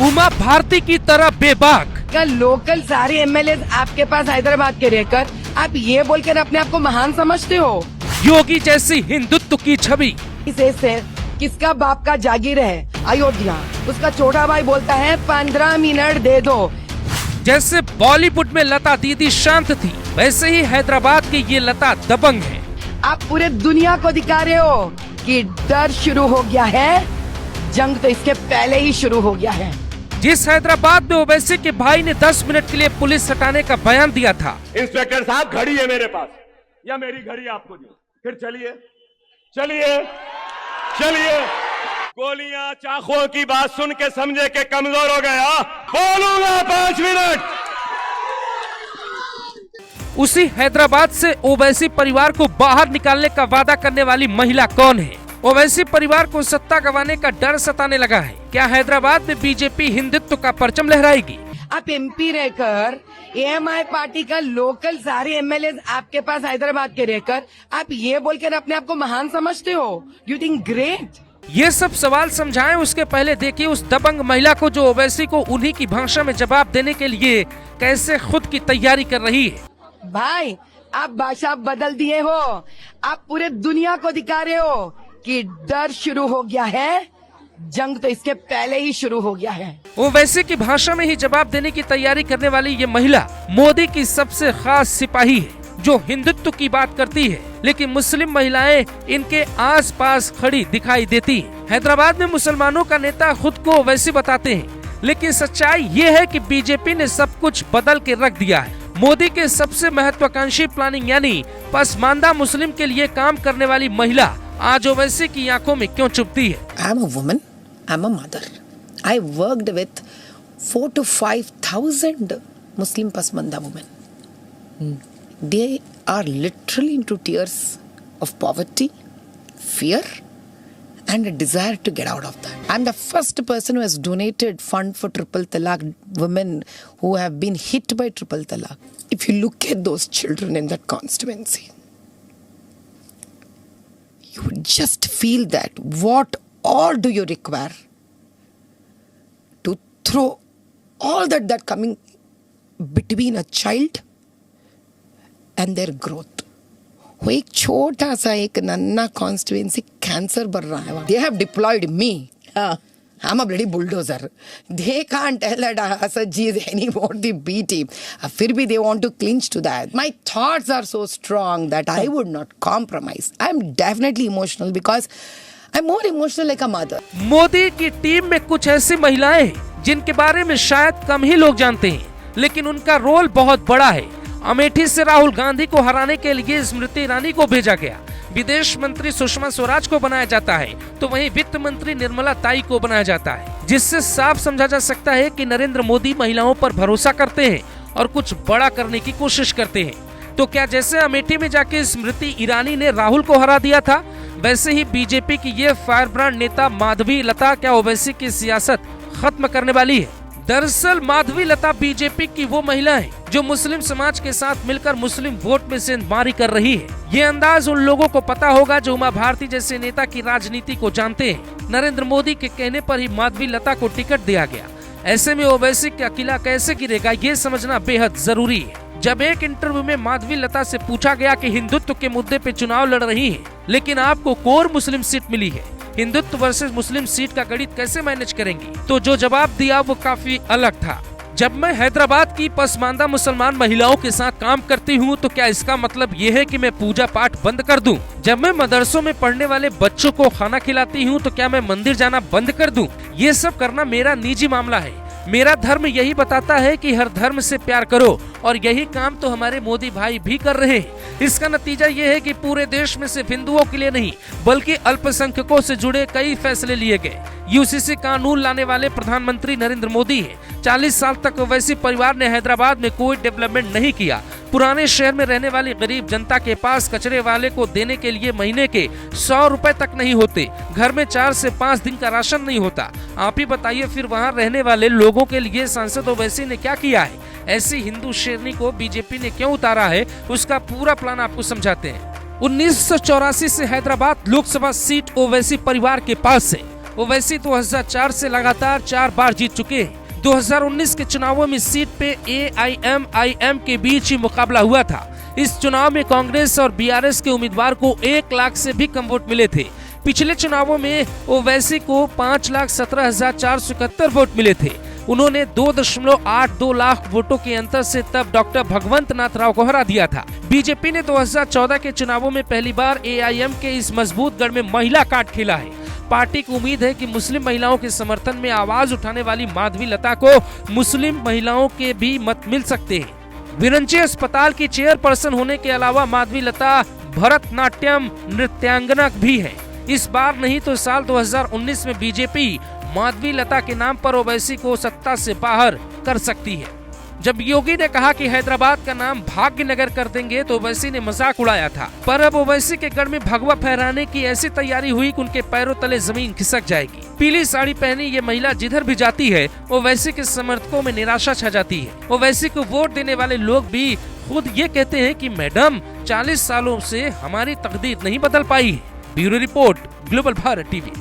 उमा भारती की तरह बेबाक। कल लोकल सारे एमएलए आपके पास हैदराबाद के रहकर आप ये बोलकर अपने आप को महान समझते हो। योगी जैसी हिंदुत्व की छवि। इसे किसका बाप का जागीर है अयोध्या, उसका छोटा भाई बोलता है 15 मिनट दे दो। जैसे बॉलीवुड में लता दीदी शांत थी, वैसे ही हैदराबाद की ये लता दबंग है। आप पूरे दुनिया को दिखा रहे हो कि डर शुरू हो गया है, जंग तो इसके पहले ही शुरू हो गया है। जिस हैदराबाद में ओवैसी के भाई ने 10 मिनट के लिए पुलिस हटाने का बयान दिया था। इंस्पेक्टर साहब घड़ी है मेरे पास या मेरी घड़ी आपको दी, फिर चलिए चलिए चलिए। गोलियां चाकुओं की बात सुन के समझे के कमजोर हो गया, बोलूंगा 5 मिनट। उसी हैदराबाद से ओवैसी परिवार को बाहर निकालने का वादा करने वाली महिला कौन है? ओवैसी परिवार को सत्ता गंवाने का डर सताने लगा है। क्या हैदराबाद में बीजेपी हिंदुत्व का परचम लहराएगी? आप एमपी रहकर एएमआई पार्टी का लोकल सारे एमएलए आपके पास हैदराबाद के रहकर आप ये बोलकर अपने आप को महान समझते हो। You think great. ये सब सवाल समझाएं उसके पहले देखिए उस दबंग महिला को जो ओवैसी को उन्हीं की भाषा में जवाब देने के लिए कैसे खुद की तैयारी कर रही है। भाई आप भाषा बदल दिए हो, आप पूरे दुनिया को दिखा रहे हो कि डर शुरू हो गया है, जंग तो इसके पहले ही शुरू हो गया है। ओवैसी की भाषा में ही जवाब देने की तैयारी करने वाली ये महिला मोदी की सबसे खास सिपाही है, जो हिंदुत्व की बात करती है, लेकिन मुस्लिम महिलाएं इनके आसपास खड़ी दिखाई देती हैं। हैदराबाद में मुसलमानों का नेता खुद को ओवैसी बताते हैं, लेकिन सच्चाई ये है कि बीजेपी ने सब कुछ बदल के रख दिया है। मोदी के सबसे महत्वाकांक्षी प्लानिंग यानी पसमानदा मुस्लिम के लिए काम करने वाली महिला आज ओवैसी की आंखों में क्यों चुभती है? I am a woman. I am a mother. I worked with 4,000 to 5,000 Muslim Pasmanda women. They are literally into tears of poverty, fear, and a desire to get out of that. I'm the first person who has donated fund for triple talaq, women who have been hit by triple talaq. If you look at those children in that constituency, you would just feel that what all do you require to throw all that coming between a child and their growth. वो एक छोटा सा एक नन्ना constituency cancer बढ़ रहा है। They have deployed me. I'm a bloody bulldozer. They can't tell that Asadji is any more the B team. फिर भी they want to clinch to that. My thoughts are so strong that I would not compromise. I'm definitely emotional because I'm more emotional like a mother. Modi की team में कुछ ऐसी महिलाएं हैं जिनके बारे में शायद कम ही लोग जानते हैं, लेकिन उनका रोल बहुत बड़ा है। अमेठी से राहुल गांधी को हराने के लिए स्मृति ईरानी को भेजा गया, विदेश मंत्री सुषमा स्वराज को बनाया जाता है, तो वहीं वित्त मंत्री निर्मला ताई को बनाया जाता है, जिससे साफ समझा जा सकता है कि नरेंद्र मोदी महिलाओं पर भरोसा करते हैं और कुछ बड़ा करने की कोशिश करते हैं। तो क्या जैसे अमेठी में जाके स्मृति ईरानी ने राहुल को हरा दिया था, वैसे ही बीजेपी की ये फायर ब्रांड नेता माधवी लता क्या ओवैसी की सियासत खत्म करने वाली है? दरअसल माधवी लता बीजेपी की वो महिला है जो मुस्लिम समाज के साथ मिलकर मुस्लिम वोट में सेंधमारी कर रही है। ये अंदाज उन लोगों को पता होगा जो उमा भारती जैसे नेता की राजनीति को जानते हैं। नरेंद्र मोदी के कहने पर ही माधवी लता को टिकट दिया गया। ऐसे में ओवैसी का किला कैसे गिरेगा ये समझना बेहद जरूरी है। जब एक इंटरव्यू में माधवी लता से पूछा गया कि हिंदुत्व के मुद्दे पे चुनाव लड़ रही हैं, लेकिन आपको कोर मुस्लिम सीट मिली है, हिंदुत्व वर्सेस मुस्लिम सीट का गणित कैसे मैनेज करेंगी, तो जो जवाब दिया वो काफी अलग था। जब मैं हैदराबाद की पसमानदा मुसलमान महिलाओं के साथ काम करती हूँ तो क्या इसका मतलब ये है कि मैं पूजा पाठ बंद कर दूं? जब मैं मदरसों में पढ़ने वाले बच्चों को खाना खिलाती हूँ तो क्या मैं मंदिर जाना बंद कर दूं? ये सब करना मेरा निजी मामला है। मेरा धर्म यही बताता है कि हर धर्म से प्यार करो, और यही काम तो हमारे मोदी भाई भी कर रहे हैं। इसका नतीजा ये है कि पूरे देश में सिर्फ हिंदुओं के लिए नहीं बल्कि अल्पसंख्यकों से जुड़े कई फैसले लिए गए। यूसीसी कानून लाने वाले प्रधानमंत्री नरेंद्र मोदी है। 40 साल तक ओवैसी परिवार ने हैदराबाद में कोई डेवलपमेंट नहीं किया। पुराने शहर में रहने वाली गरीब जनता के पास कचरे वाले को देने के लिए महीने के 100 रुपए तक नहीं होते। घर में 4 से 5 दिन का राशन नहीं होता। आप ही बताइए फिर वहाँ रहने वाले लोगों के लिए सांसद ओवैसी ने क्या किया है? ऐसी हिंदू शेरनी को बीजेपी ने क्यों उतारा है, उसका पूरा प्लान आपको समझाते हैं। 1984 से हैदराबाद लोकसभा सीट ओवैसी परिवार के पास है। ओवैसी 2004 से लगातार 4 बार जीत चुके हैं। 2019 के चुनावों में सीट पे AIMIM के बीच ही मुकाबला हुआ था। इस चुनाव में कांग्रेस और BRS के उम्मीदवार को 1 लाख से भी कम वोट मिले थे। पिछले चुनावों में ओवैसी को 5,17,471 वोट मिले थे। उन्होंने 2.82 लाख वोटों के अंतर से तब डॉक्टर भगवंत नाथ राव को हरा दिया था। बीजेपी ने 2014 के चुनावों में पहली बार AIM के इस मजबूत गढ़ में महिला कार्ड खेला है। पार्टी को उम्मीद है कि मुस्लिम महिलाओं के समर्थन में आवाज उठाने वाली माधवी लता को मुस्लिम महिलाओं के भी मत मिल सकते हैं। विरंची अस्पताल की चेयरपर्सन होने के अलावा माधवी लता भरतनाट्यम नृत्यांगना भी है। इस बार नहीं तो साल 2019 में बीजेपी माधवी लता के नाम पर ओवैसी को सत्ता से बाहर कर सकती है। जब योगी ने कहा कि हैदराबाद का नाम भाग्यनगर कर देंगे तो ओवैसी ने मजाक उड़ाया था, पर अब ओवैसी के गढ़ में भगवा फहराने की ऐसी तैयारी हुई कि उनके पैरों तले जमीन खिसक जाएगी। पीली साड़ी पहनी ये महिला जिधर भी जाती है ओवैसी के समर्थकों में निराशा छा जाती है। ओवैसी को वोट देने वाले लोग भी खुद ये कहते हैं कि मैडम 40 सालों से हमारी तकदीर नहीं बदल पाई है। Bureau report, global Bharat TV.